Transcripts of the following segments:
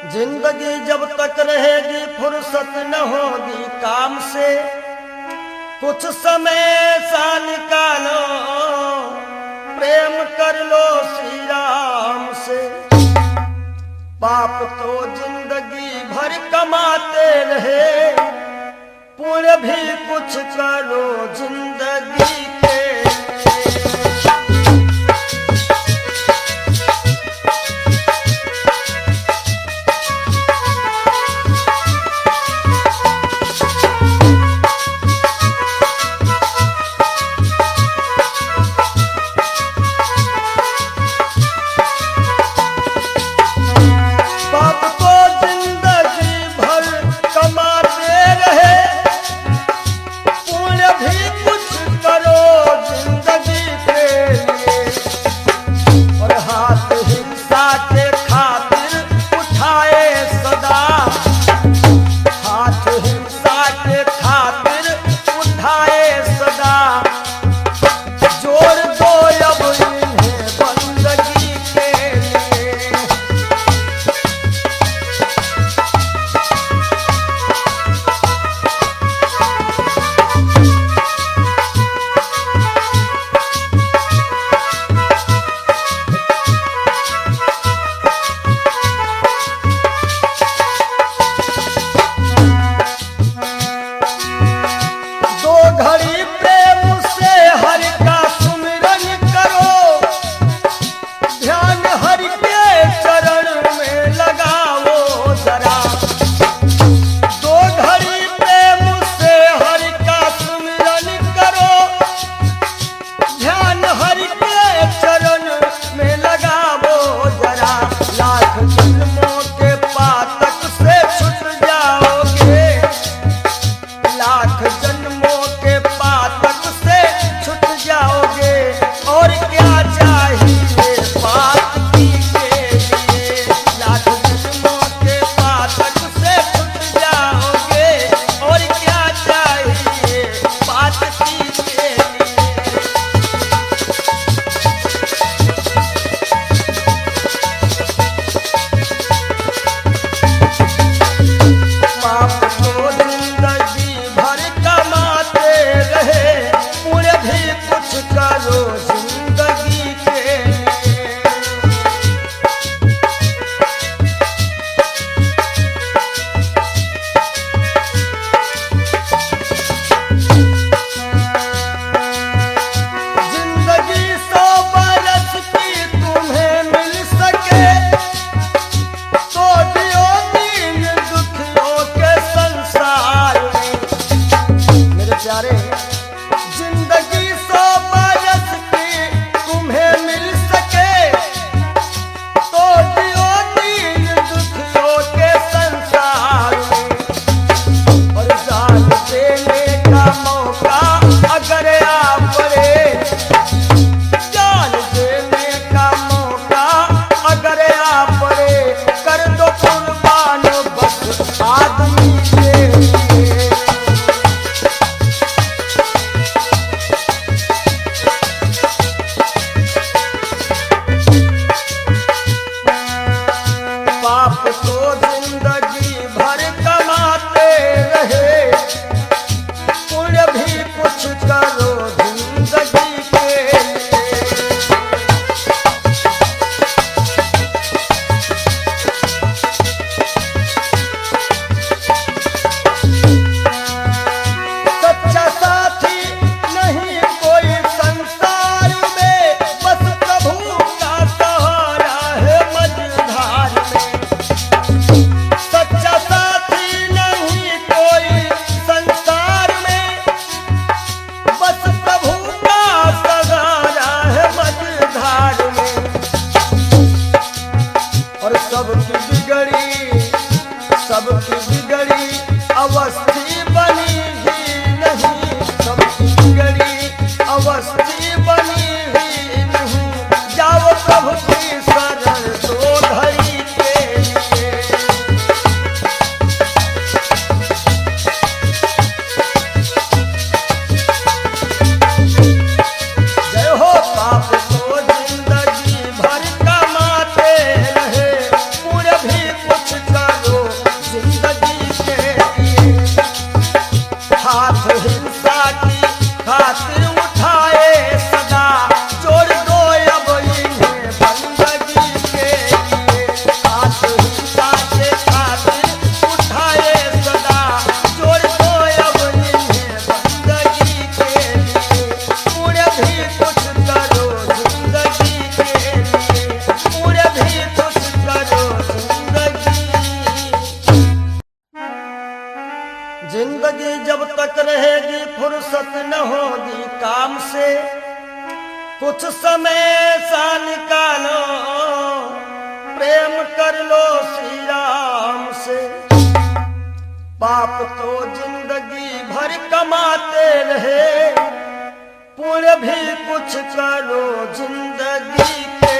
जिंदगी जब तक रहेगी फुर्सत न होगी काम से, कुछ समय सा निकालो प्रेम कर लो श्री राम से। पाप तो जिंदगी भर कमाते रहे, पुण्य भी कुछ करो जिंदगी के। सबकी बिगड़ी अवस्थी बनी ही नहीं, सबकी बिगड़ी अवस्थी बनी ही नहीं। जाओ प्रभु की शरण दो घड़ी के लिए। जय हो पाप को जिंदगी भर कमाते रहे, पूरे भी कुछ फुर्सत न होगी काम से, कुछ समय सा निकालो, प्रेम कर लो श्री राम से। पाप तो जिंदगी भर कमाते रहे, पुण्य भी कुछ करो जिंदगी के।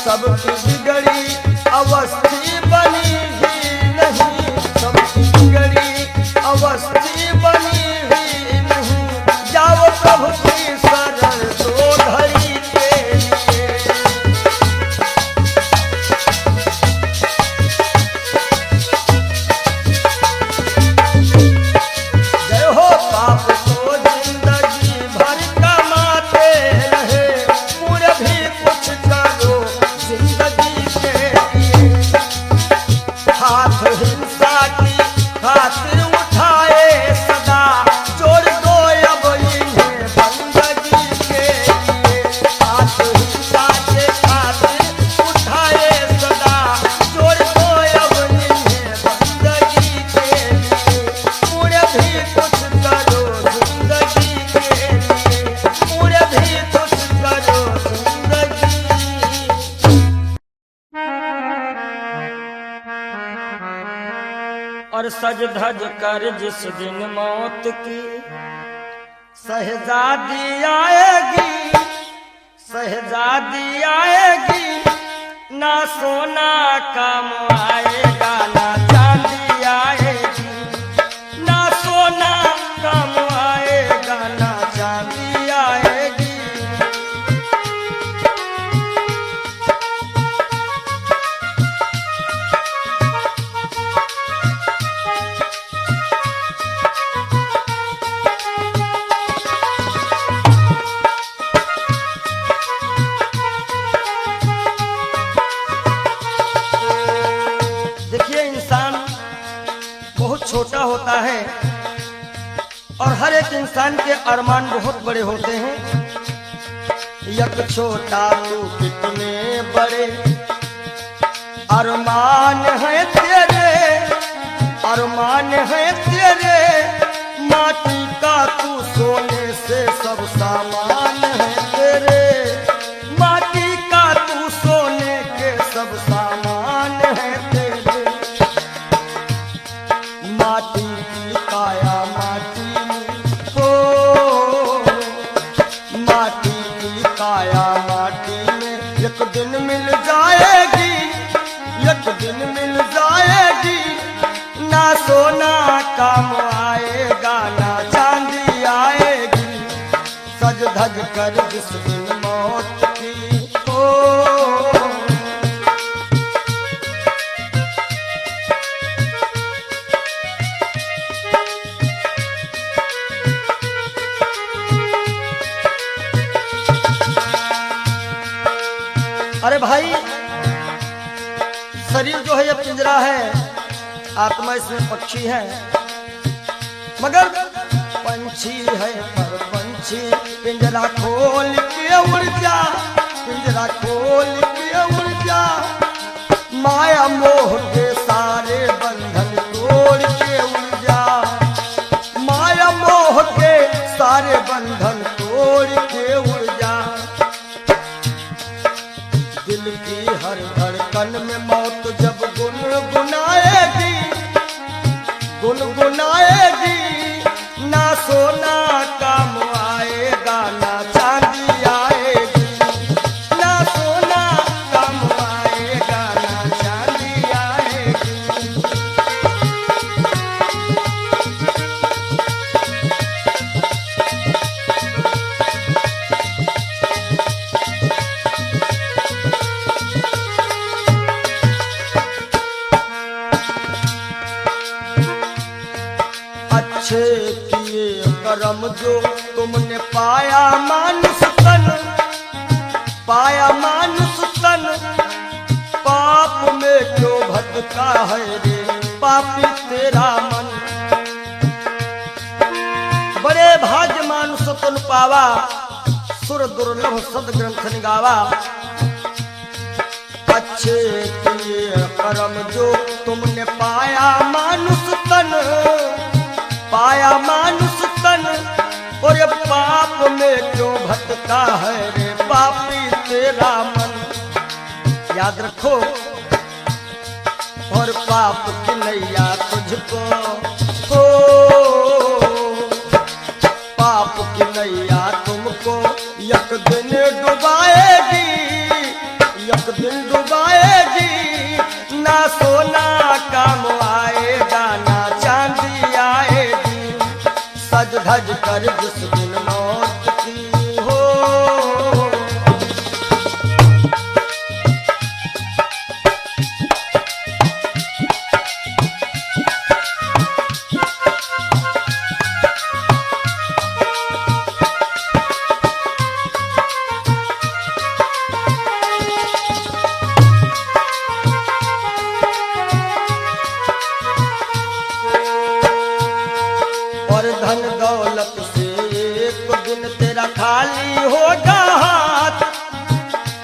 सबकी बिगड़ी अवस्थी बनी ही नहीं, सबकी बिगड़ी अवस्थी बनी ही नहीं। जाओ प्रभु की शरण दो घड़ी के लिए। जय हो पाप को जिंदगी भर कमाते रहे, पूरे भी कुछ करो जिंदगी के। सज धज कर जिस दिन मौत की शहजादी आएगी, शहजादी आएगी, ना सोना काम आएगा ना चांदी आएगी, ना सोना काम आएगा ना चांदी आएगी। देखिए, इंसान बहुत छोटा होता है और हर एक इंसान के अरमान बहुत बड़े होते हैं। यक छोटा तू कितने बड़े अरमान है तेरे, अरमान है तेरे, माटी का तू सोने से सब सामान है तेरे, माटी का तू सोने के सब सामान है तेरे। माटी की काया माटी में हो, माटी की काया माटी में एक दिन मिल जाएगी, एक दिन मिल जाएगी, ना सोना काम आएगा ना चांदी आएगी, सज धज कर जिस दिन मौत की हो। अरे भाई, शरीर जो है ये पिंजरा है, आत्मा इसमें पक्षी है, मगर पंछी है पर पंछी पिंजरा खोल के उड़ जा, पिंजरा खोल के उड़ जा, माया मोह के सारे बंधन तोड़ के उड़ जा, माया मोह के सारे बंधन तोड़ के उड़ जा। दिल की हर धड़कन में मौत जब गुनगुनाएगी, गुनगुनाएगी, ना सोना काम आएगा ना चांदी आएगी, ना सोना काम आएगा ना चांदी आएगी। अच्छे किए कर्म जो तुमने पाया मानुष तन, पाया मानुष तन, पाप में क्यों भटका है रे पापी तेरा मन। बड़े भाग्य मानुष तन पावा, सुर दुर्लभ सद ग्रंथ निगावा। अच्छे किए कर्म जो तुमने पाया मानुष तन, पाया मानुष तन, और ये पाप में क्यों भटका है रे पापी तेरा मन। याद रखो, और पाप की नैया तुझको हो, पाप की नैया तुमको एक दिन डुबाएगी, एक दिन डुबाएगी, ना सोना काम आएगा ना चांदी आएगी, सज धज कर जिस दिन मौत की हो। और धन दौलत से एक दिन तेरा खाली होगा हाथ,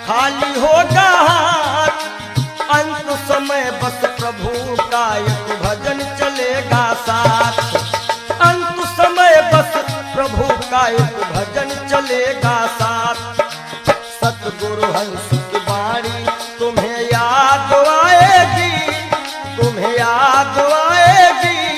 खाली होगा हाथ, अंत समय बस प्रभु का एक भजन चलेगा साथ, अंत समय बस प्रभु का एक भजन चलेगा साथ। सतगुरु हंस की वाणी तुम्हें याद आएगी, तुम्हें याद आएगी,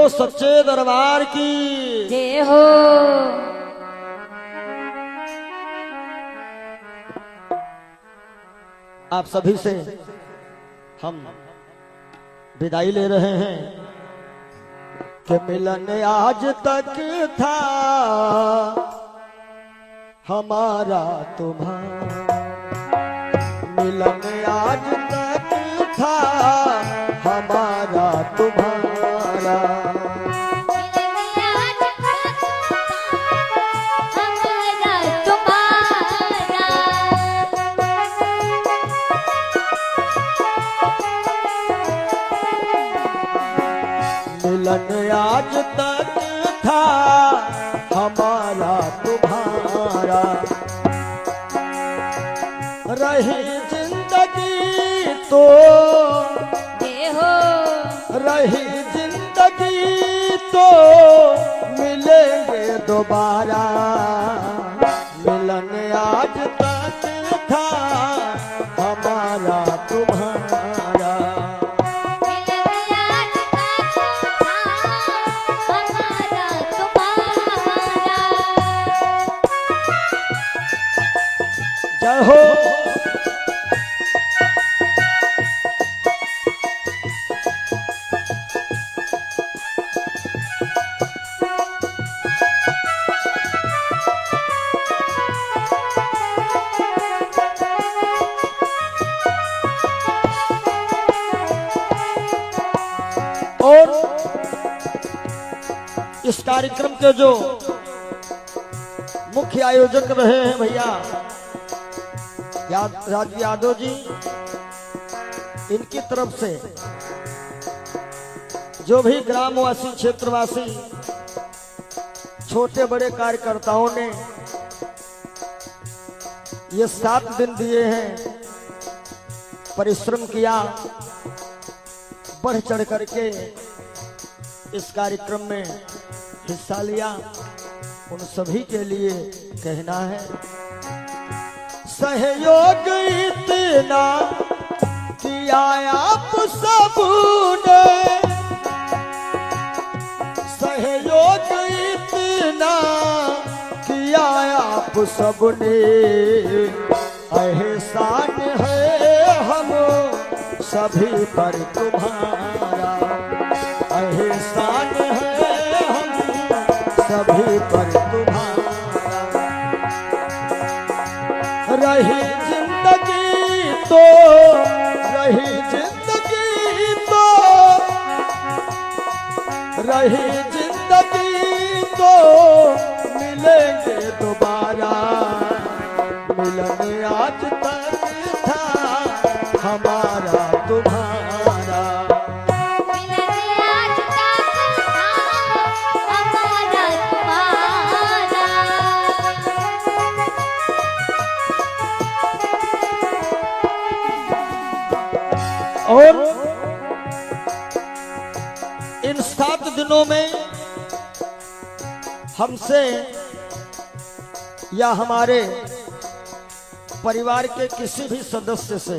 बोलो सच्चे दरबार की जय हो। आप सभी से हम विदाई ले रहे हैं कि मिलन आज तक था हमारा तुम्हारा, मिलन आज तक था हमारा तुम्हारा, मिलन आज तक था हमारा तुम्हारा, रही जिंदगी तो रही जिंदगी तो मिलेंगे दोबारा, मिलन आज तक था हमारा तुम्हारा, जय हो। और इस कार्यक्रम के जो मुख्य आयोजक रहे हैं भैया राजू यादव जी, इनकी तरफ से जो भी ग्रामवासी क्षेत्रवासी छोटे बड़े कार्यकर्ताओं ने ये 7 दिन दिए हैं, परिश्रम किया, बढ़ चढ़ करके इस कार्यक्रम में हिस्सा लिया, उन सभी के लिए कहना है सहयोग इतना किया आप सबने, सहयोग इतना किया आप सबने, एहसान है हम सभी पर तुम्हारा, एहसान है हम सभी पर तुम्हारा, रही जिंदगी तो रही जिंदगी तो रही जिंदगी तो मिलेंगे दोबारा, मिलन आज तक था हमारा तुम्हारा, और इन 7 दिनों में हमसे या हमारे परिवार के किसी भी सदस्य से,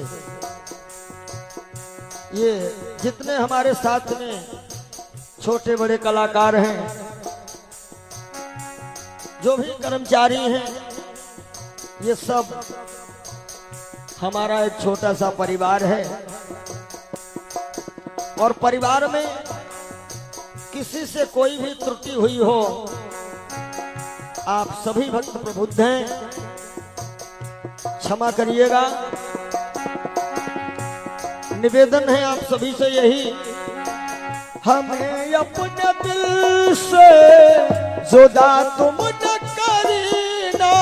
ये जितने हमारे साथ में छोटे बड़े कलाकार हैं, जो भी कर्मचारी हैं, ये सब हमारा एक छोटा सा परिवार है, और परिवार में किसी से कोई भी त्रुटि हुई हो, आप सभी भक्त प्रबुद्ध हैं, क्षमा करिएगा। निवेदन है आप सभी से यही, हमें अपने दिल से जुदा तुम न करना,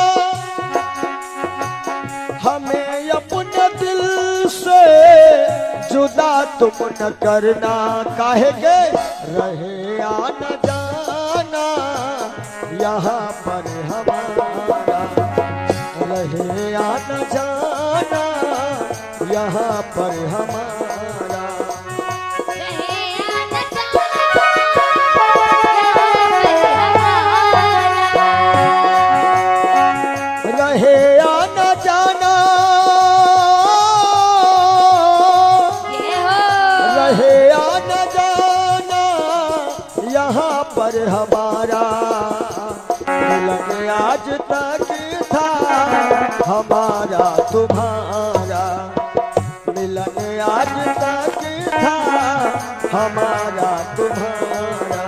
हमें अपने दिल से जुदा तुम न करना, काहेंगे रहे आना जाना यहाँ पर हमारा, रहे आना जाना यहाँ पर हमारा, रहे आना जाना, रहे आना जाना हमारा तुम्हारा मिलन आज तक था, हमारा तुम्हारा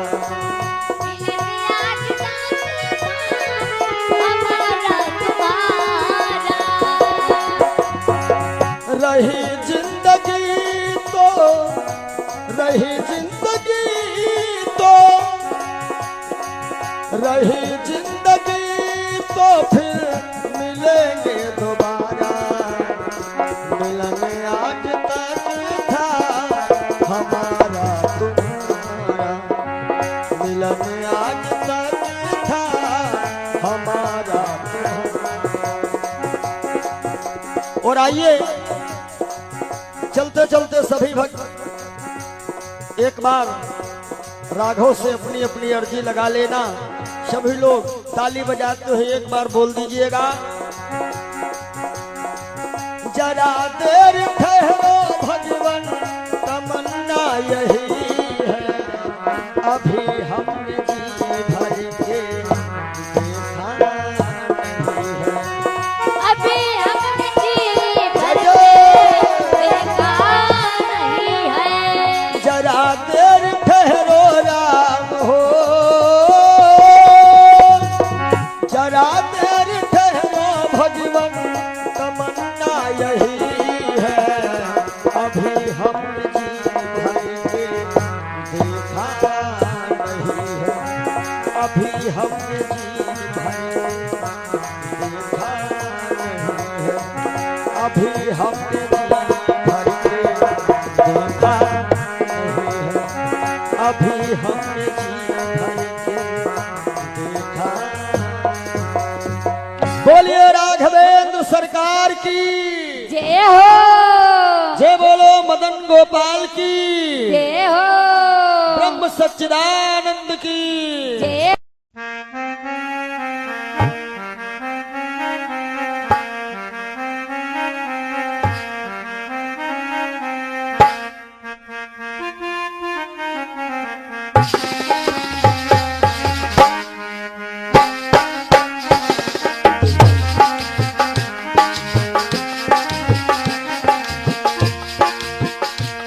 रही जिंदगी तो, रही जिंदगी तो, रही जिंदगी तो फिर मिलेंगे दोबारा, मिलन आज तक था, हमारा तुम्हारा मिलन आज तक था, हमारा तुम्हारा। और आइए चलते चलते सभी भक्त एक बार राघव से अपनी अपनी अर्जी लगा लेना। सभी लोग ताली बजाते हुए एक बार बोल दीजिएगा, जरा देर ठहरो भगवन तमन्ना यही है, अभी हमने जी भर के देखा नहीं है, अभी हमने जी भर के देखा नहीं है। जरा देर ठहरो राम हो, जरा देर ठहरो भगवन तमन्ना यही है, अभी हम जी भर के देखा नहीं है, अभी हम जी भर के देखा नहीं है, अभी हम जी भर के देखा नहीं है, अभी हमने जी भर के देखा। बोलिए राघवेंद्र सरकार की जय हो, जय बोलो मदन गोपाल की जय हो, ब्रह्म सच्चिदानंद की जय।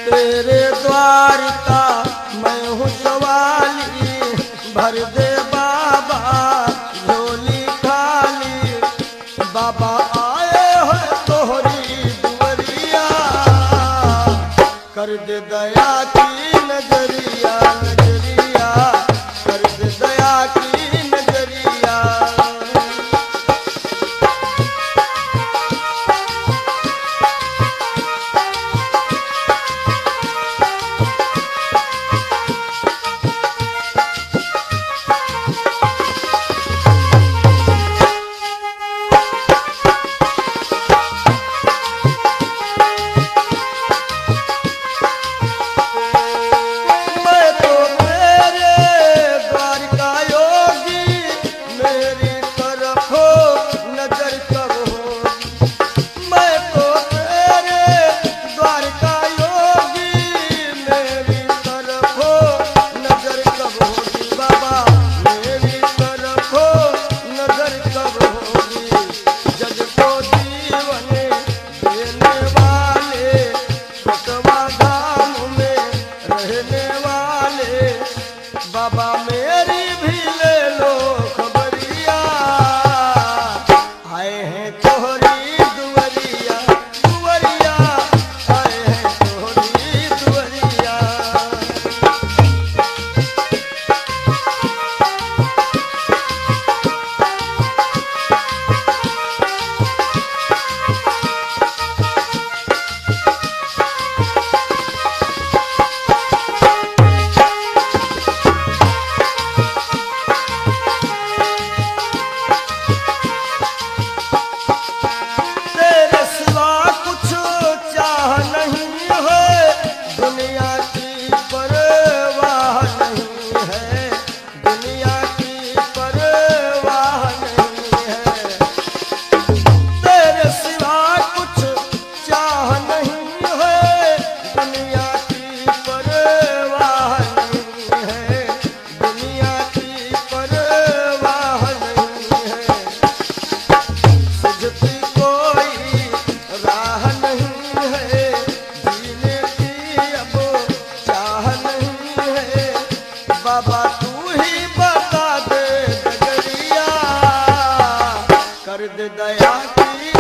तेरे द्वार का मैं हूँ सवाली, भर दे बाबा झोली खाली, बाबा आए हो तोहरी दुवरिया, कर दे दया की नजरिया, नजरिया कर दे दया की नजरिया। मैं तो तेरे द्वार का योगी, मेरी तरफ हो नजर कब हो, मैं तो तेरे द्वार का योगी, मेरी तरफ हो नजर कब होगी, बाबा मेरी तरफ हो नजर कब होगी, जग को जीवन देने वाले, बसवा धाम में रहने वाले, बाबा मेरी भी ले लो खबरिया, आए हैं तोहरी दुवरिया, दुवरिया आए हैं तोहरी दुवरिया।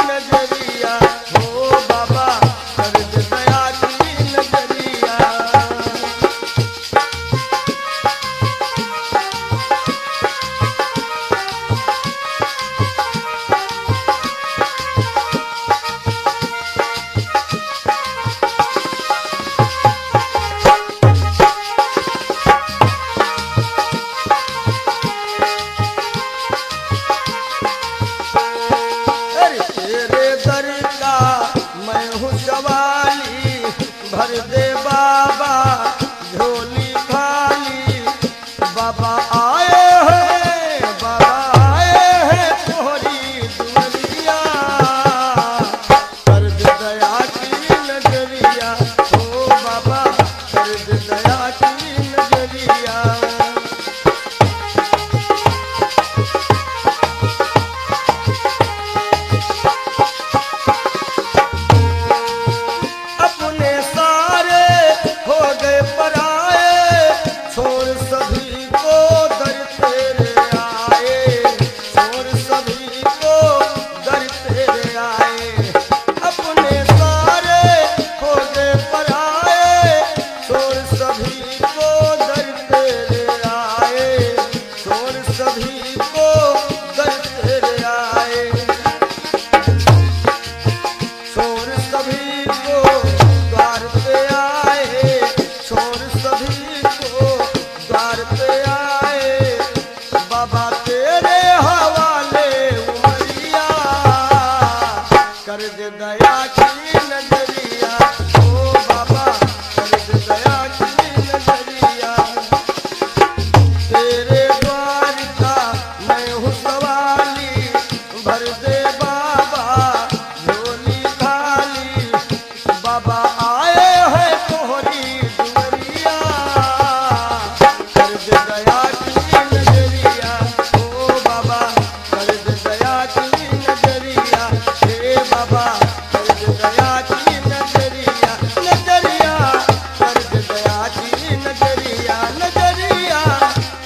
नजरिया हो बाबा कर दे दया की नजरिया। अरे तेरे दर का मैं हूँ सवाली, भर दे बाबा झोली खाली। बाबा आए हैं तोहरी दुनिया, कर दे दया की नजरिया ओ बाबा कर दे दया की नजरिया। अपने सारे हो गए पराए, छोड़ सभी को दर तेरे आए, छोड़ सभी को दर तेरे आए। अपने सारे हो गए पराए, छोड़ सभी को दर तेरे आए, छोड़ सभी को दर तेरे आए। छोड़ सभी को द्वार पे आए, छोड़ सभी को द्वार पे आए। बाबा तेरे हवाले उमरिया, कर दे दया की नजरिया ओ बाबा कर दे दया की नजरिया। तेरे द्वार का मैं हूँ सवाली, भर दे बाबा झोली खाली। बाबा आए हैं तोहरी दुनिया, कर दे दया की नजरिया ओ बाबा कर दे दया की नजरिया। हे बाबा कर दे दया की नजरिया, नजरिया कर दे दया की नजरिया, नजरिया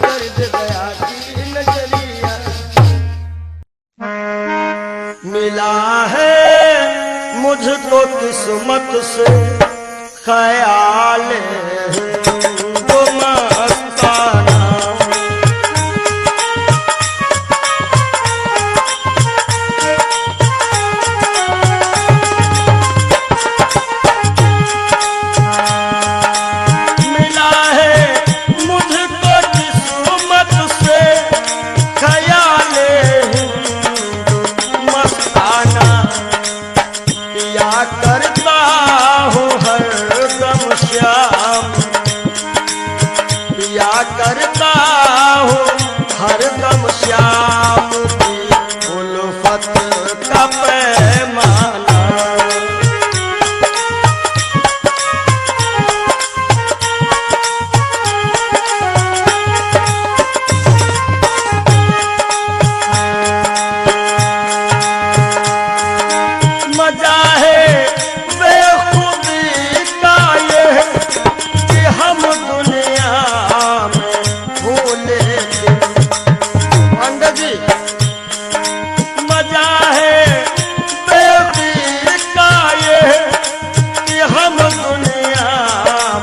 कर दे दया की नजरिया। मिला है मुझको किस्मत से ख्याल वो मस्ताना। मिला है मुझको किस्मत से ख्याल मस्ताना। पिया करता हूँ हरदम श्याम, पिया करता हूँ हरदम श्याम की उल्फत का पैमाना। मजा है बेखुदी का ये कि हम दुनिया में भूले थे। पंडित जी मजा है बेखुदी का ये कि हम दुनिया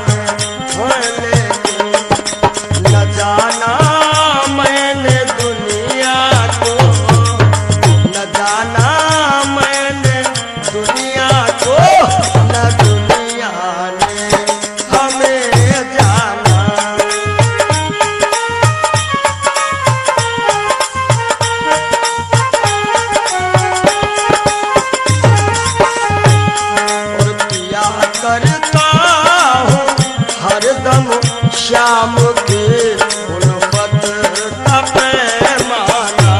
में भूले थे। न जाना मैंने दुनिया को, न जाना मैंने दुनिया को, न दुनिया ने हमें जाना। और पिया करता हूँ हरदम श्याम की उल्फत का पैमाना।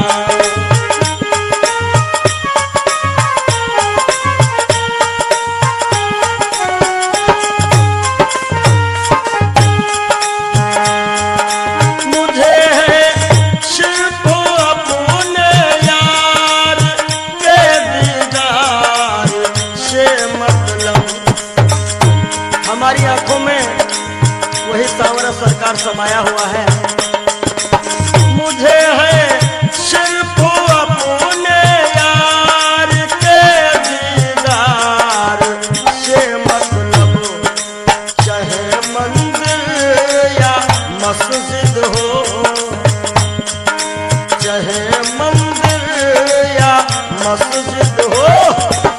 मुझे है सिर्फ अपने यार के दीदार से मतलब। हमारी आंखों में वही सांवरा सरकार समाया हुआ है। मुझे है सिर्फ अपने यार के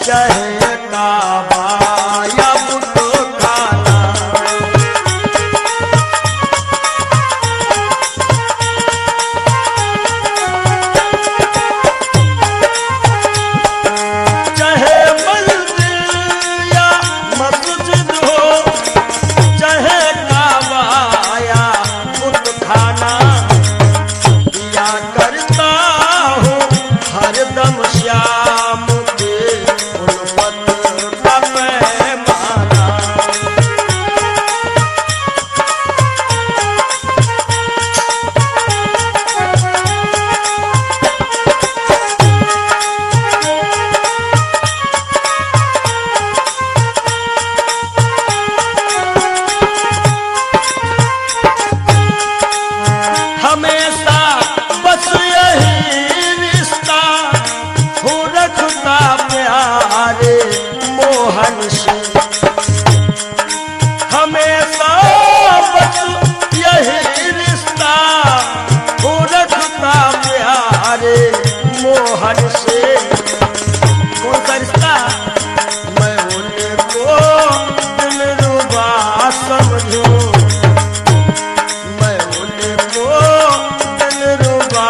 चाहे काबा या बुतखाना। चाहे मंदिर या मस्जिद हो, चाहे काबा या बुतखाना, या करता हूँ हरदम श्याम के उल्फत का पैमाना। हमेशा बस यही रिश्ता हो रखता प्यारे मोहन से। हमेशा बस यही रिश्ता हो रखता प्यारे मोहन से। कौन सा रिश्ता? मैं उनको दिलरुबा समझूं, मैं उनको दिलरुबा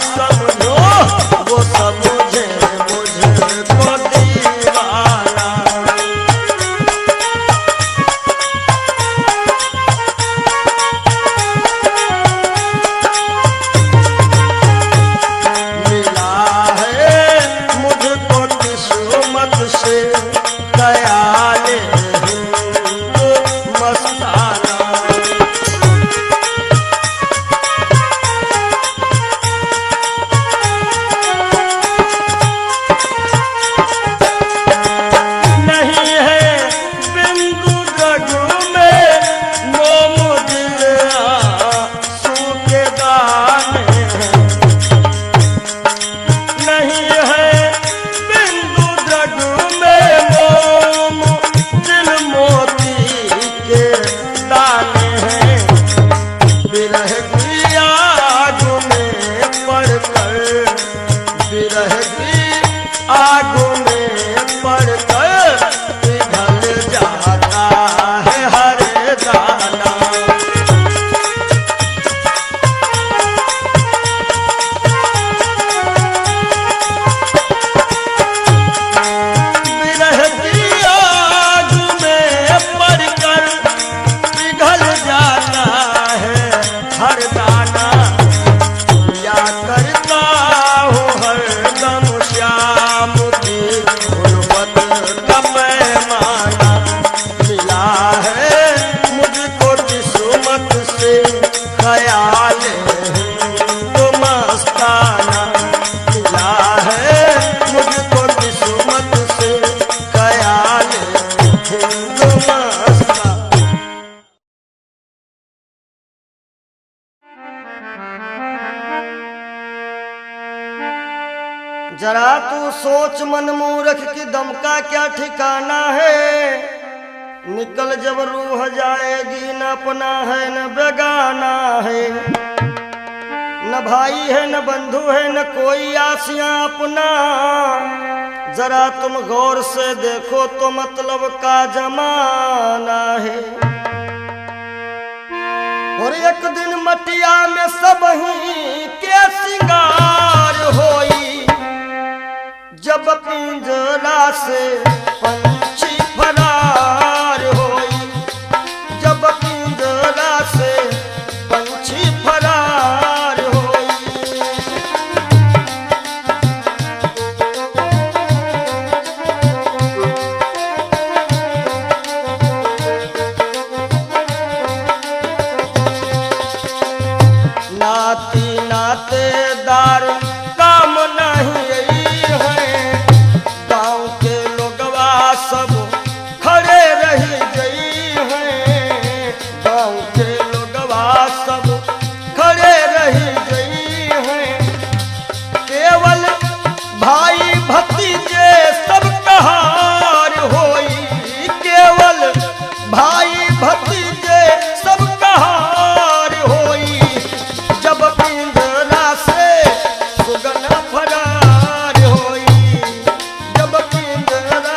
समझो, वो समझे मुझको दीवाना। मिला है मुझको किस्मत से ख्याले हिंदू मस्ताना। नहीं है बिंदु रघु में मोम दिल आंसू के दाने हैं। नहीं है बिंदु रघु में मोम दिल मोती के दाने हैं। विरह की आग में पड़कर, विरह की आग में पड़कर पिघल जाता है हर दाना। विरह की आग में पड़कर पिघल जाता है हर दाना। या करता हूँ हरदम श्याम की उल्फत का पैमाना। मिला है मुझको किस्मत से ख्याल हिंदू मस्ताना। मिला है मुझको किस्मत से ख्याल हिंदू मस्ताना। जरा तू सोच मन मूर्ख की दम का क्या ठिकाना है। निकल जब रूह जाएगी, न अपना है न बेगाना है, न भाई है न बंधु है न कोई आसियां अपना। जरा तुम गौर से देखो तो मतलब का जमाना है। और एक दिन मटिया में सब ही के सिंगार होई, जब पिंजरा से पंछी फरार होई, जब पिंजरा से पंछी फरार होई। नाती नातेदार काम नहीं है, गांव के लोगवा सब खड़े रही गई हैं। गांव के लोगवा सब खड़े रही गई हैं। केवल भाई भतीजे सब कहार होई, केवल भाई भतीजे सब कहार होई। जब पिंजरा से सुगना फरार होई, जब पिंजरा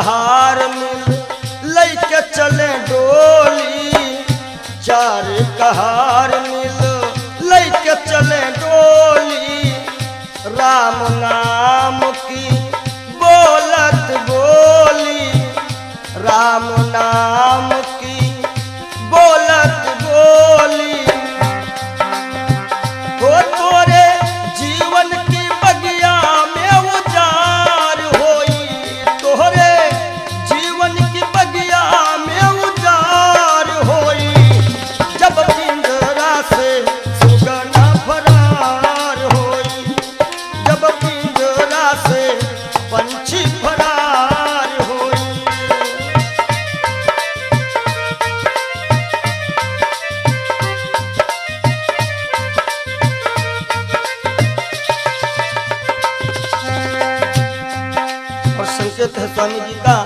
कहार मिल लैके चले डोली, चार कहार मिल लैके चले डोली, राम नाम की बोलत बोली, राम नाम की बोलत बोली। हो तोरे जीवन की बगिया में उजार होई, तोरे जीवन की बगिया में उजार होई, जब पिंजरा से सुगना फरार होई, जब पिंजरा से पंछी फरार होई। और संकेत है स्वामी जी का,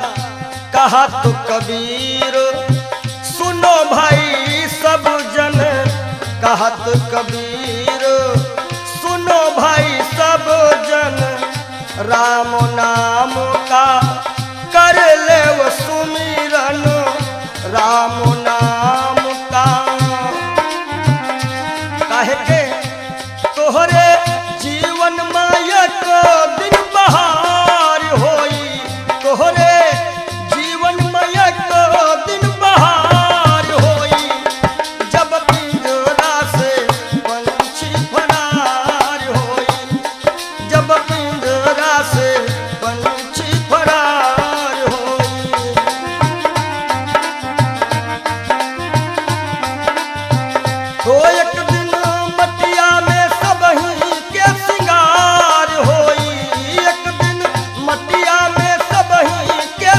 कहा तो कबीर सुनो भाई सब जन, कहा तो कबीर सुनो भाई सब जन, राम नाम का कर ले वो सुमिरन, राम नाम का। काहे के तोहरे जीवन मायक दिन बहार होई, तोहरे जीवन मायक दिन बहार होई, जब पिंजरा से पंछी फरार होई, जब पिंजरा से पंछी फरार होई। तो एक दिन मटिया में सबही के सिंगार होई, एक दिन मटिया में सबही के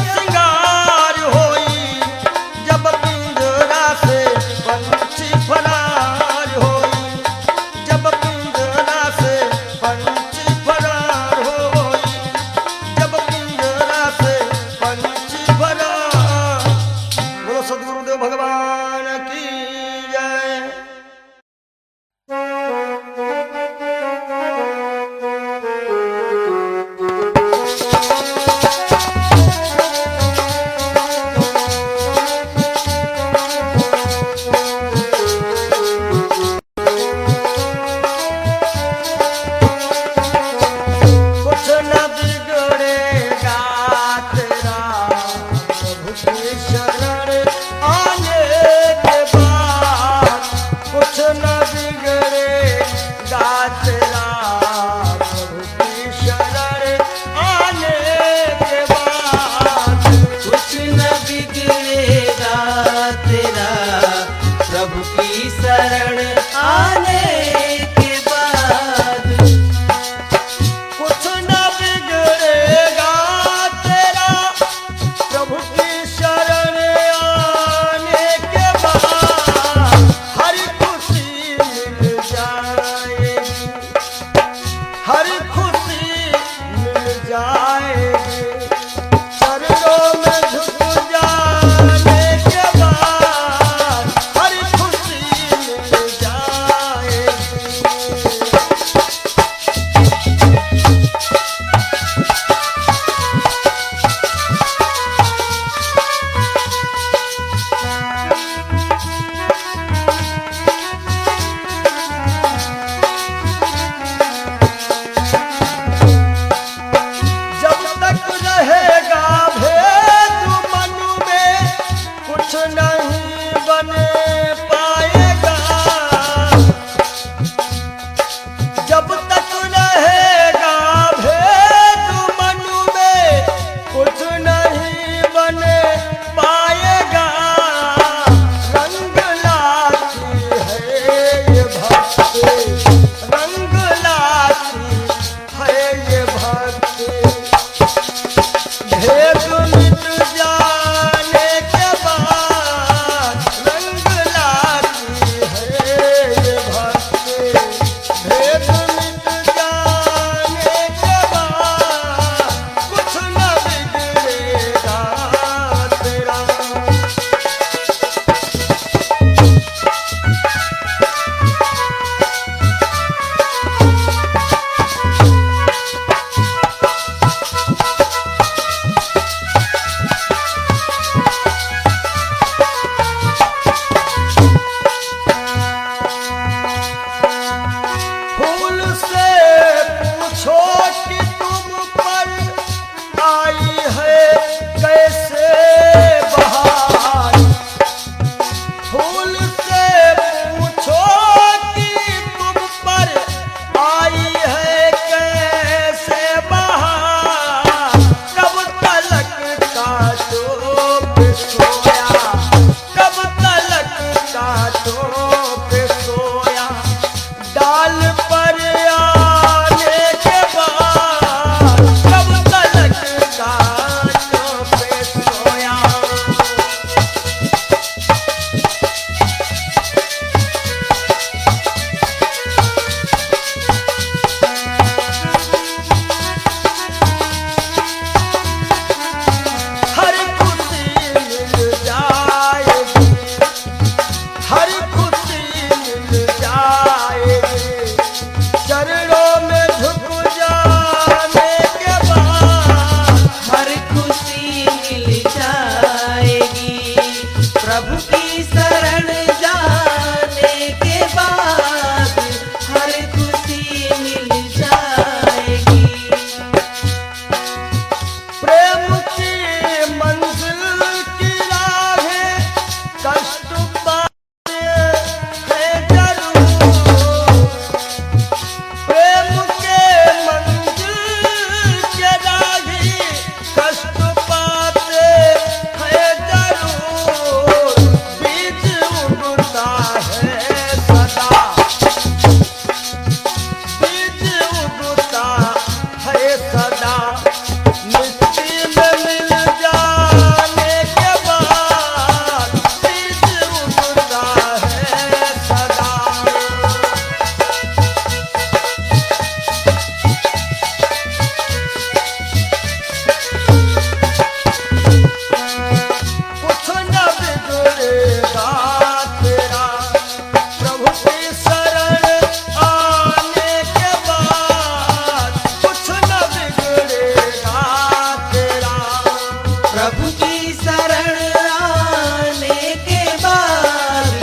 प्रभु की शरण आने के बाद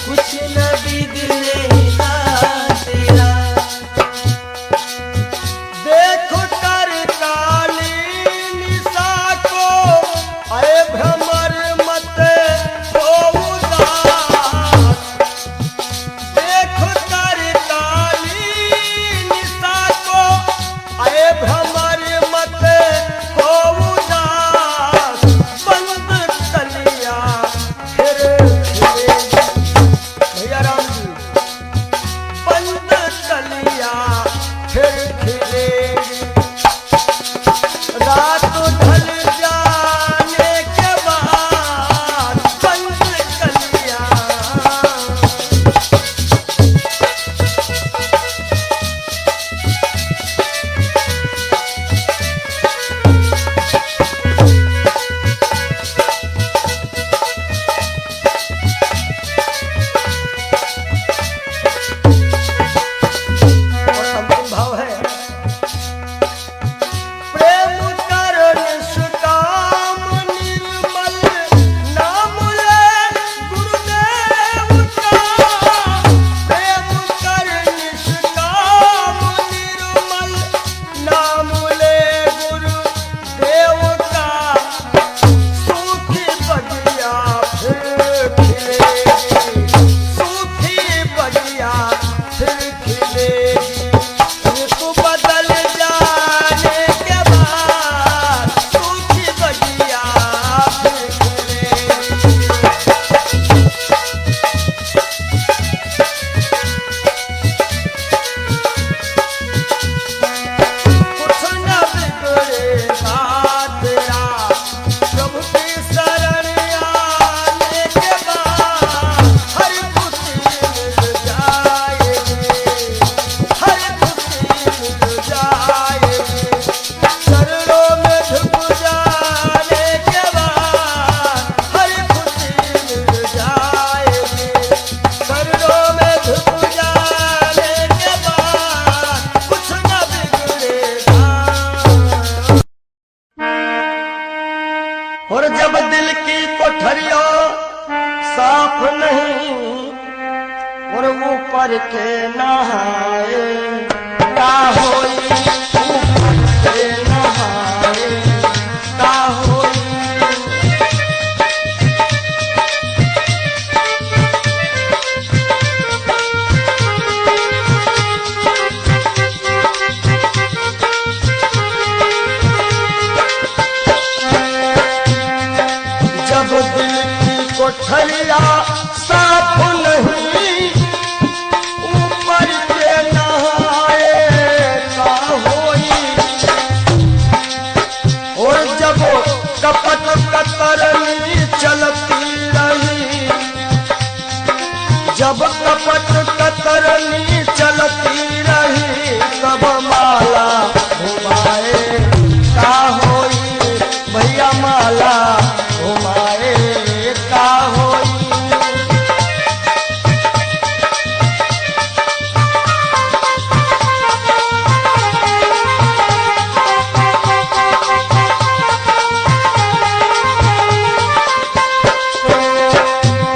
कुछ न बिगड़ेगा तेरा। देखो कर काली निशा को, अरे भ्रमर मत हो उदास। देखो कर काली निशा को, अरे भ्रमर मत हो उदास। बंद कलिया फिर खिलेगी। भैया राम जी, बंद कलिया फिर खिलेगी। रात ढल जाने के बाद बंद कलिया। और अंतिम भाव है, प्रेम कर निष्काम निर्मल नाम ले गुरुदेव का। प्रेम कर निष्काम निर्मल नाम ले गुरुदेव का। सूखी बगिया फिर खिलेगी। सूखी बगिया फिर खिलेगी। ऋतु बदल जाने के बाद सूखी बगिया फिर खिलेगी। कुछ न बिगड़ेगा तेरा, प्रभु की शरण आने के बाद हर खुशी मिल जाएगी। हर खुशी मिल जाएगी। चरणों में झुक जाने के बाद हर खुशी मिल जाएगी। चरणों में झुक जाने के बाद कुछ न बिगड़ेगा। और जब दिल की कोठरियों साफ नहीं, और ऊपर के नहाए का होई। ऊपर के नहाए का होई। जब दिल की कोठरिया साफ नहीं, ऊपर के नहाए का होई। और जब कपट कतरनी चलती रही, जब कपट कतरनी चलती रही, तब माला घुमाए का होई। भैया माला घुमाए का होई।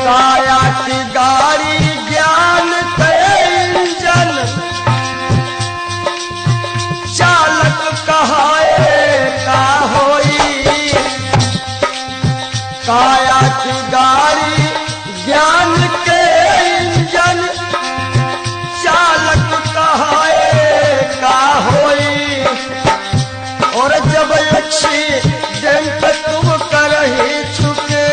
काया की गाड़ी ज्ञान के इंजन, चालक कहाए का होई। काया की गाड़ी ज्ञान के इंजन, चालक कहाए का होई। और जब एक्सीडेंट तुम करही चुके,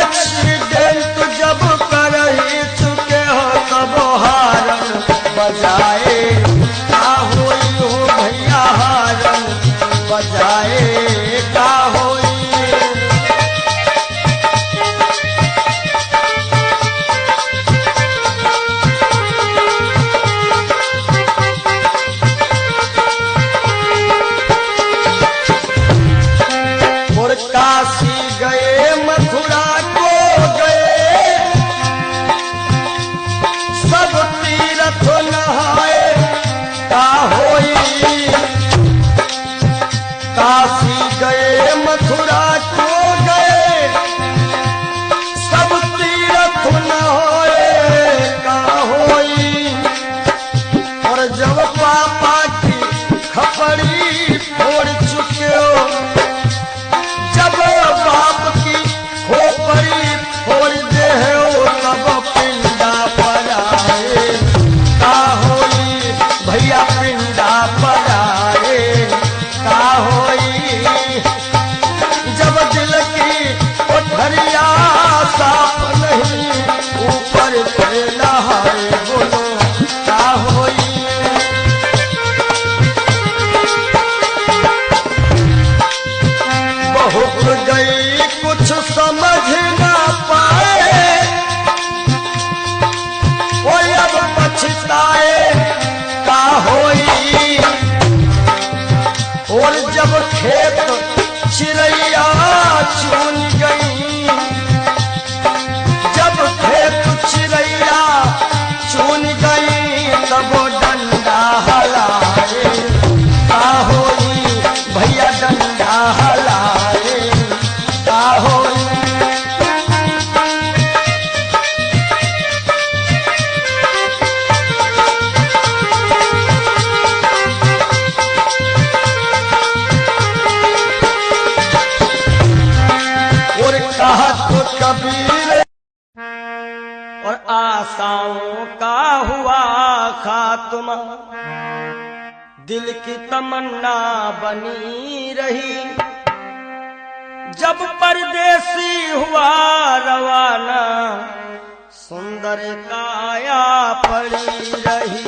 एक्सीडेंट जब करही चुके हो, तब हारन बजाए का होई। हो भैया हारन बजाए का होई। और काशी गए मथुरा को गए, सब तीर्थ नहाए का होई। काशी गए मथुरा गई कुछ समझ ना पाए, वो अब पछताए का होई। और जब खेत चिड़ैया चुन गई, जब खेत चिड़ैया चुन गई, तब डंडा हलाए का होई। भैया डंडा हलाए का होई। और कहा तो कबीर और आशाओं का हुआ खात्मा, दिल की तमन्ना बनी रही। जब परदेसी हुआ रवाना, सुंदर काया पड़ी रही,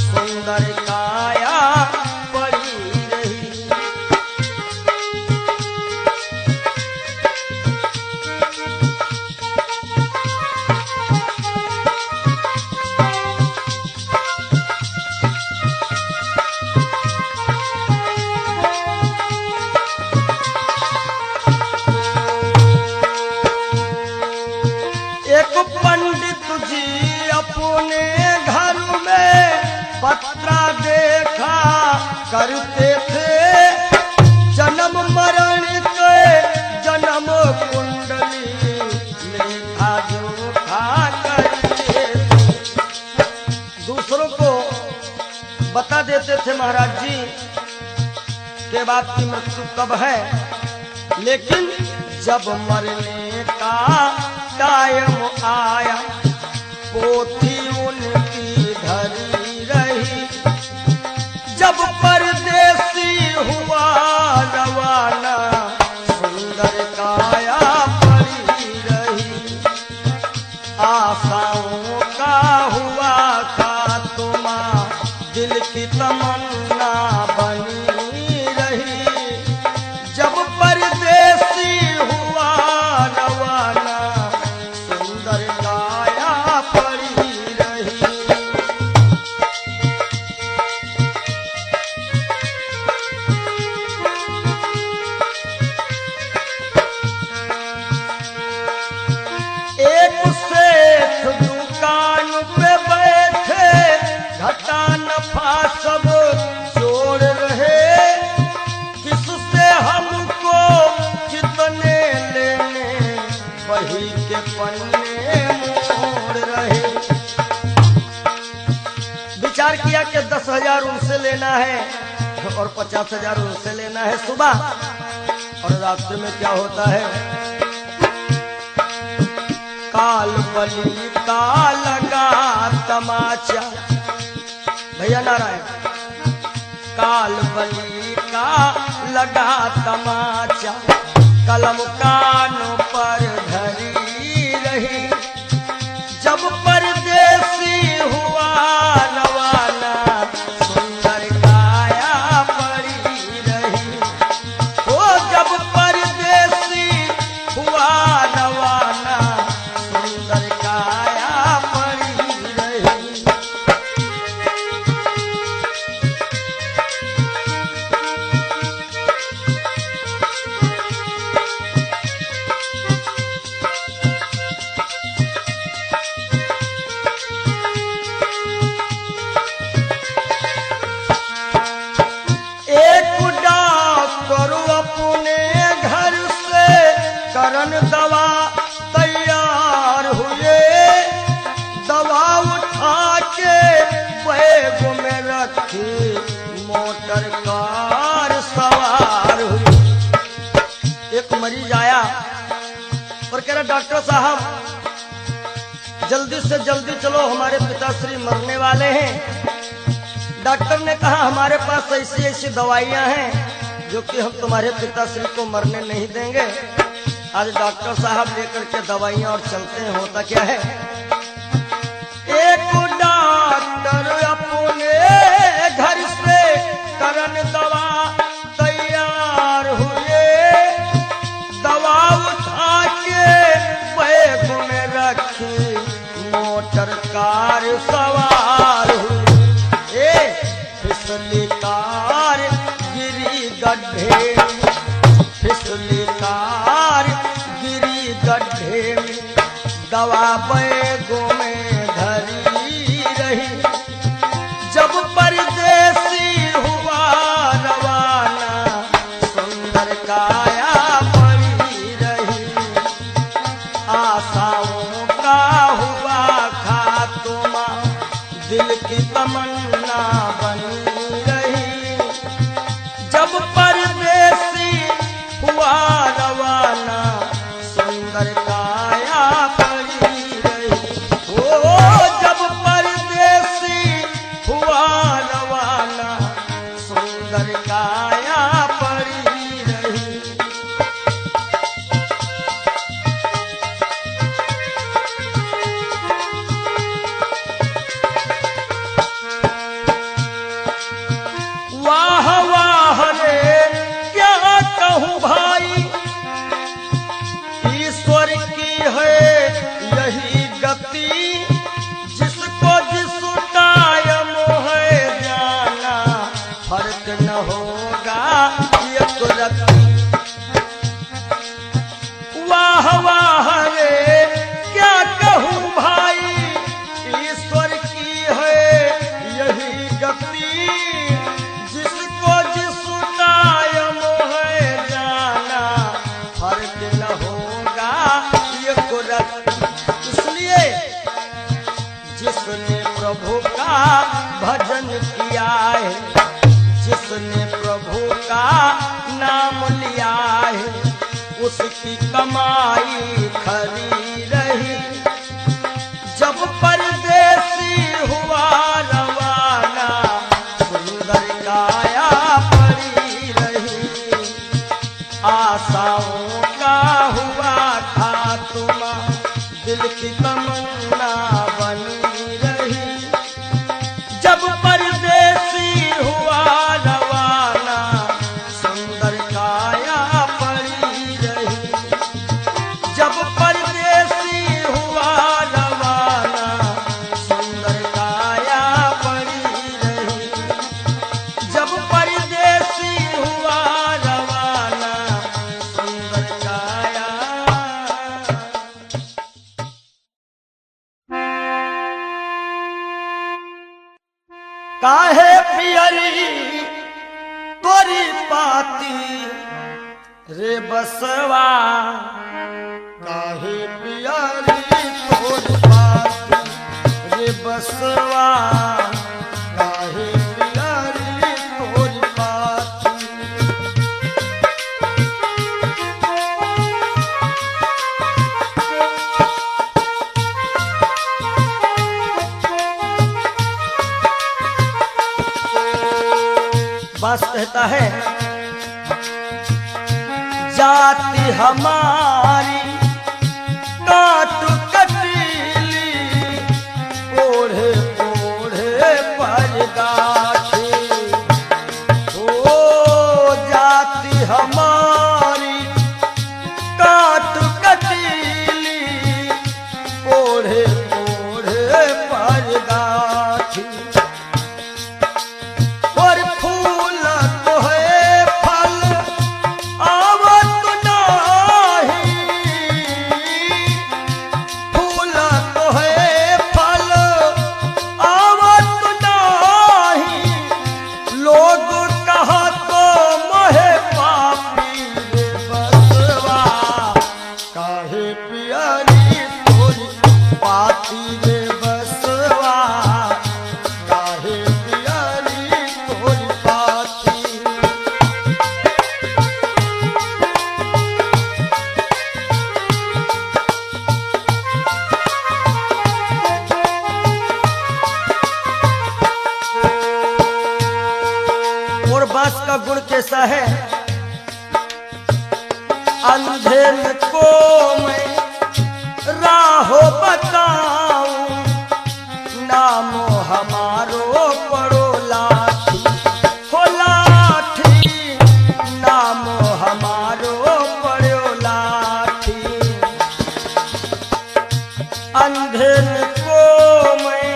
सुंदर काया पड़ी रही। एक पंडित जी अपने घर में पत्रा देखा करते थे, जन्म मरण के जन्म कुंडली लेखा जोखा करते थे। दूसरों को बता देते थे महाराज जी के बाद की मृत्यु कब है, लेकिन जब मरने का टाइम आया, पोथी उनकी धरी रही। जब परदेसी हुआ रवाना, सुंदर काया पड़ी रही। आशाओं का हुआ खात्मा, दिल की तमन्ना बनी रही। जब परदेसी हुआ रवाना, सुंदर काया पड़ी रही। एक सेठ दुकान पे बैठे, घाटा नफा सब जोड़ रहे। किससे हमको कितने लेने, वही के पन्ने मोड़ रहे। विचार किया कि 10,000 उनसे लेना है और 50,000 उनसे लेना है सुबह, और रास्ते में क्या होता है, काल बली का लगा तमाचा। भैया नारायण, काल बली का लगा तमाचा, कलम कानों पर धरी रही। जब परदेसी हुआ रवाना, सुंदर काया पड़ी रही। ओ जब परदेसी हुआ रवाना, सुंदर काया पड़ी रही। करन दवा तैयार हुए, दवा उठा के बैग में रखी, मोटर कार सवार हुई। एक मरीज आया और कह रहा डॉक्टर साहब जल्दी से जल्दी चलो, हमारे पिताश्री मरने वाले हैं। डॉक्टर ने कहा हमारे पास ऐसी ऐसी दवाइयां हैं जो कि हम तुम्हारे पिताश्री को मरने नहीं देंगे। आज डॉक्टर साहब लेकर के दवाइयां और चलते हैं। होता क्या है, एक डॉक्टर अपने घर से करन दवा तैयार हुए, सवार हुई। फिसली कार गिरी गड्ढे में, फिसली कार गिरी गड्ढे में, दवा बैगों में धरी रही। जब परदेसी हुआ रवाना, सुंदर काया पड़ी रही। आशाओं का हुआ खात्मा, दिल की तमन्ना बनी रही। जब परदेसी हुआ रवाना, सुंदर काया पड़ी रही। ओ जब परदेसी हुआ रवाना, सुंदर काया पड़ी रही। वाह वाह रे क्या कहूँ भाई, ईश्वर की है यही गति। जिसको जिस टाइम है जाना, फर्क न होगा एक रत्ती। वाह वाह रे क्या कहूँ भाई, ईश्वर की है यही गति। जिसको जिस टाइम है जाना, फर्क न होगा एक रत्ती। इसलिए जिसने प्रभु का भजन किया है, जिसने प्रभु का नाम लिया है, उसकी कमाई खरी रही। जब परदेसी हुआ रवाना, सुंदर काया पड़ी रही। आशाओं का हुआ खात्मा, दिल की तमन्ना बनी रही। जब परदेसी हुआ रवाना, सुंदर काया पड़ी रही। जब परदेसी हुआ रवाना, सुंदर काया पड़ी रही। जब परदेसी हुआ रवाना, सुंदर काया। काहे पियरी तोरी पाती रे बसवा, काहे पियरी तोरी पाती रे बसवा, काहे पियरी तोरी पाती। बास कहता है, जाति हमारी काट कटीली, ओढ़े ओढ़े पर गाठी। ओ जाति हमारी काट कटीली, ओढ़े ओढ़े पर गाठी। और फूल तो है फल आवत नाही, फूल तो है फल आवत नाही। लोग कहा तो मोहे पापी रे बसवा, काहे पियरी तोरी पाती रे बसवा, काहे पियरी तोरी पाती। और बांस का गुण कैसा है, अंधेर को मैं राहो बताऊं, नामो हमारो पड़ो लाठी। हो लाठी, नामो हमारो पड़ो लाठी। अंधेर को मैं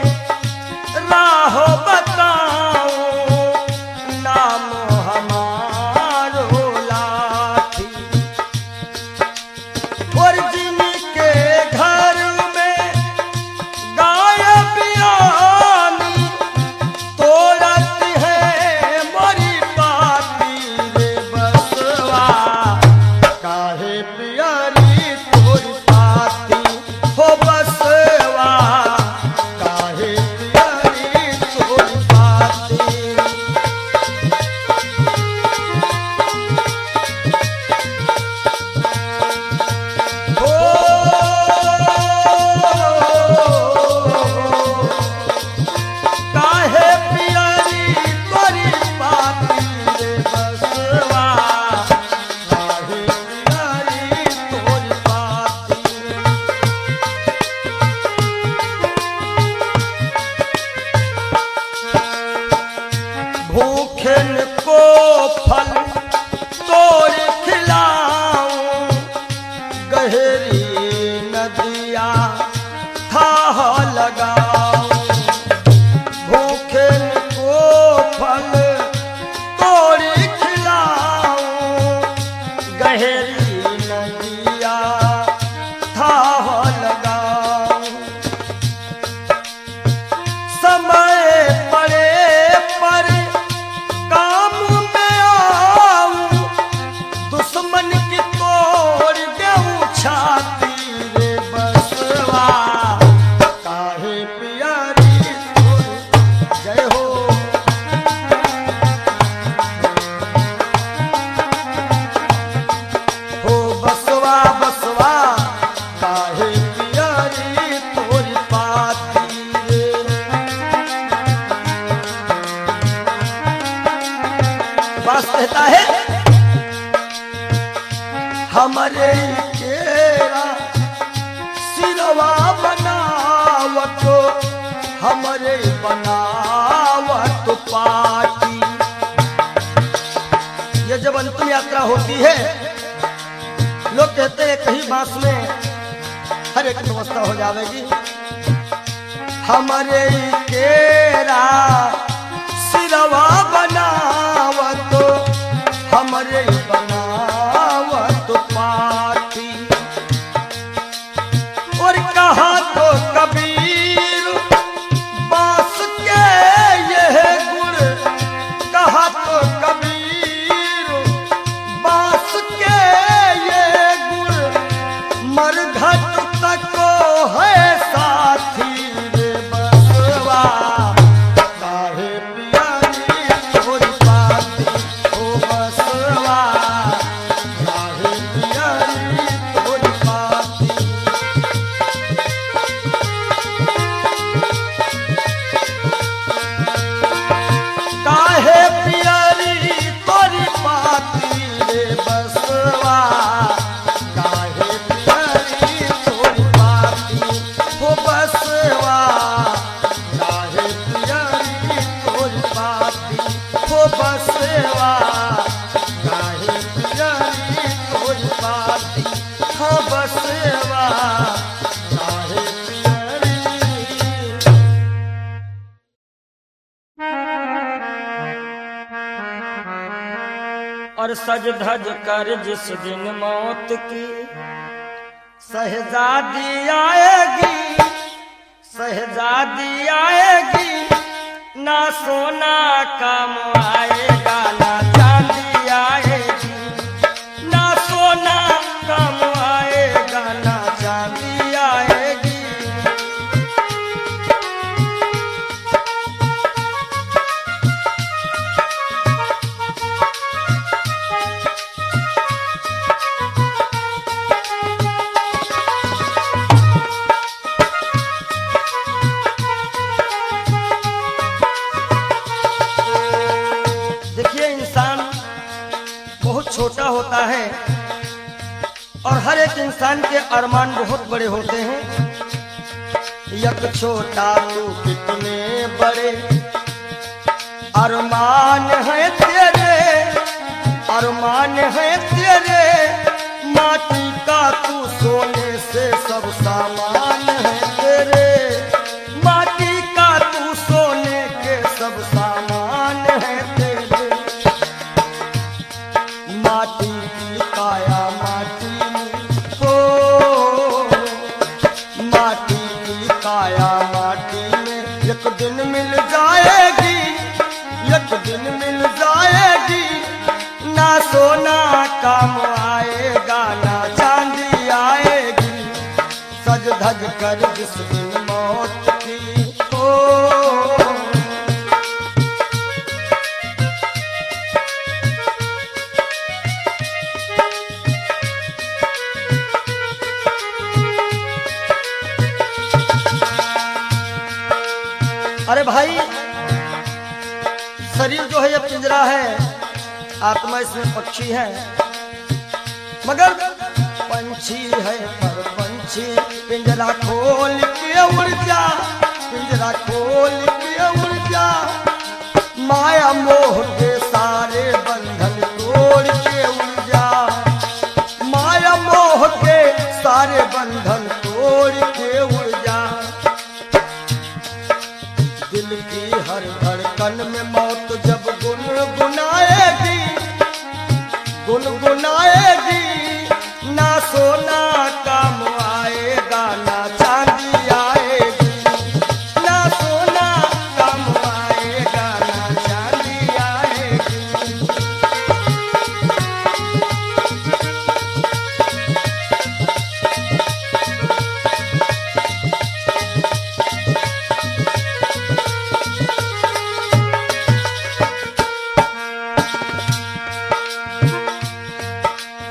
हमरे केरा सिरवा बनावत हमरे बनावत पाटी। ये जब अंतिम यात्रा होती है लोग कहते हैं कहीं बांस में हर एक व्यवस्था हो जाएगी। हमरे केरा सिरवा बनावत हमरे बनावत पाटी। और कहा तो कबीर बांस के यह गुण, कहा तो कबीर बांस के ये गुण मरघट तक है साथी रे बसवा। काहे पियारी तोरी पाती ओ बसवा, काहे पियारी तोरी पाती। काहे पियारी तोरी पाती रे बसवा, काहे पियारी तोरी पाती हो बसवा, काहे पियारी तोरी पाती हो बसवा, काहे पियारी तोरी पाती हो बसवा, काहे पियारी। और सज धज कर जिस दिन मौत की शहजादी आएगी, शहजादी आएगी, ना सोना काम आएगा ना चांदी आएगी, ना सोना काम आएगा ना चांदी आएगी। देखिए इंसान बहुत छोटा होता है और हर एक इंसान के अरमान बहुत बड़े होते हैं। यक छोटा तू कितने बड़े अरमान है तेरे, अरमान है तेरे, माटी का तू सोने से सब सामान है तेरे, माटी का तू सोने के सब सामान है तेरे। माटी की काया माटी में हो, माटी की काया माटी में एक दिन मिल जाएगी, एक दिन मिल जाएगी, ना सोना काम आएगा ना चांदी आएगी। सज धज कर जिस दिन मौत की हो। अरे भाई शरीर जो है ये पिंजरा है, आत्मा इसमें पक्षी है, मगर पंछी है पर पंछी पिंजरा खोल के उड़ जा, पिंजरा खोल के उड़ जा, माया मोह के सारे बंधन तोड़ के उड़ जा, माया मोह के सारे बंधन तोड़ के उड़ जा। दिल की हर धड़कन में मौत जब गुनगुनाएगी, गुनगुनाएगी, ना सोना काम आएगा ना चांदी आएगी, ना सोना काम आएगा ना चांदी आएगी।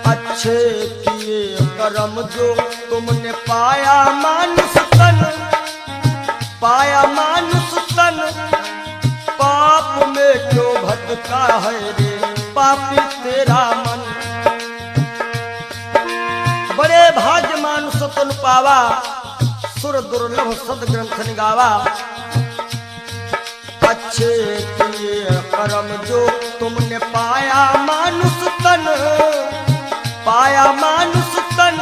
अच्छे किए कर्म जो तुमने पाया मानुष तन, पाया मानुष तन, पाप में क्यों भटका है रे पापी तेरा मन। सुतन पावा, सुर दुर्लभ सद ग्रंथ निगावा। अच्छे किए कर्म जो तुमने पाया मानुष तन, पाया मानुष तन,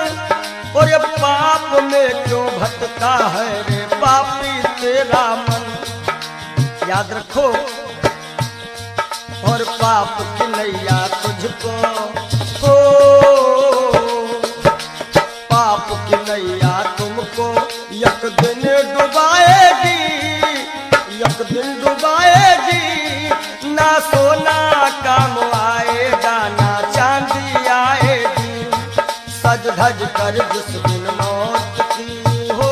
और ये पाप में क्यों भटका है रे पापी तेरा मन। याद रखो, और पाप की नैया तुझको हो, पाप की नैया तुमको एक दिन डुबाएगी, एक दिन डुबाएगी। ना सोना काम आएगा, ना चांदी आएगी। सज धज कर जिस दिन मौत की हो,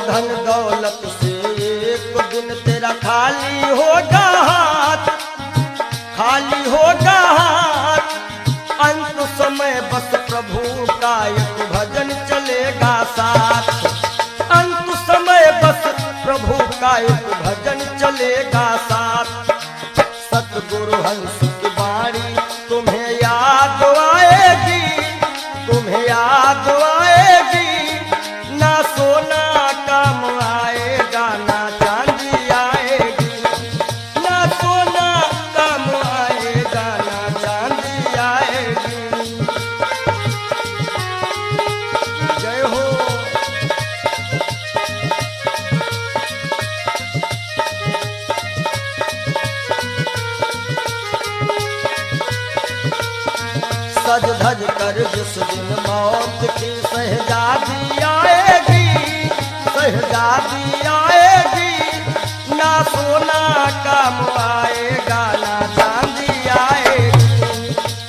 धन दौलत से एक दिन तेरा खाली होगा हाथ, खाली होगा हाथ। अंत समय बस प्रभु का एक भजन चलेगा साथ, अंत समय बस प्रभु का एक भजन चलेगा साथ। सतगुरु हंस की बाणी तुम्हें याद आएगी, तुम्हें याद आएगी। ना सोना काम आएगा, ना चांदी आएगी। ना सोना काम आएगा, ना चांदी आएगी। जय हो। सज धज कर जिस दिन मौत की शहजादी आएगी, शहजादी आएगी। ना सोना काम आएगा, ना चांदी आएगी।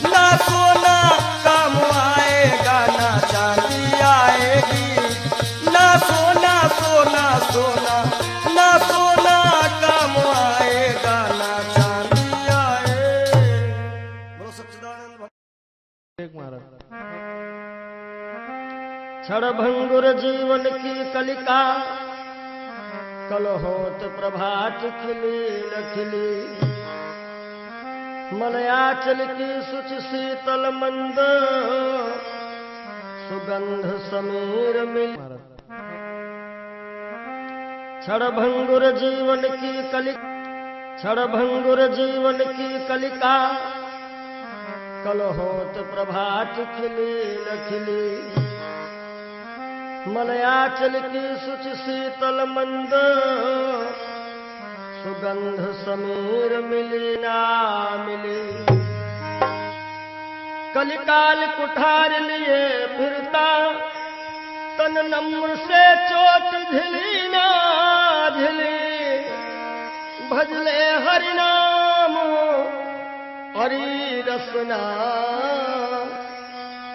ना सोना काम आएगा, ना चांदी आएगी। ना सोना सोना सोना, ना सोना काम आएगा, ना चांदी आएगी। बोलो सच्चिदानंद क्षणभंगुर जीवन की कलिका, कल होत प्रभात खिली न खिली। मलयाचल की सुच शीतल मंद, सुगंध समीर मिल। क्षणभंगुर जीवन की कलिका, क्षणभंगुर जीवन की कलिका, कल होत प्रभात खिली न खिली। मलयाचल की सुच शीतल मंद, सुगंध समीर मिली ना मिली। कलिकाल कुठार लिए फिरता, तन नम्र से चोट झिली ना झिली। भजले हरि नाम हरि रसना,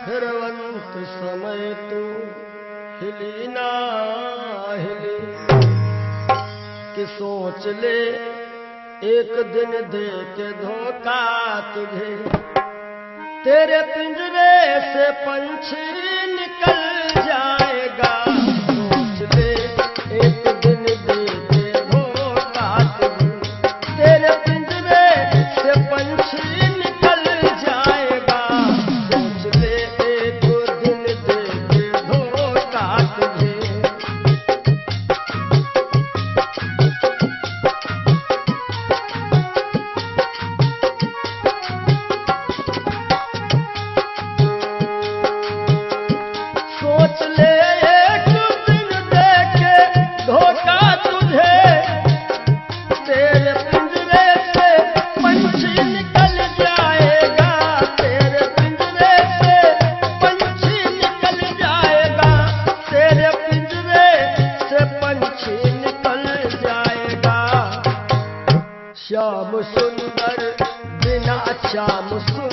फिरवंत समय तू हिली ना हिली। कि सोच ले एक दिन दे के धोखा तुझे, तेरे पिंजरे से पंछी निकल जाएगा। सोच ले एक दिन दे के धोखा तुझे, तेरे पिंजरे से पंछी निकल जाएगा। सोच ले एक दिन दे के धोखा तुझे। सोच ले एक दिन दे के धोखा तुझे, तेरे पिंजरे से पंछी निकल जाएगा। तेरे पिंजरे से पंछी निकल जाएगा। तेरे पिंजरे से पंछी निकल जाएगा। श्याम सुंदर बिना श्याम सुंदर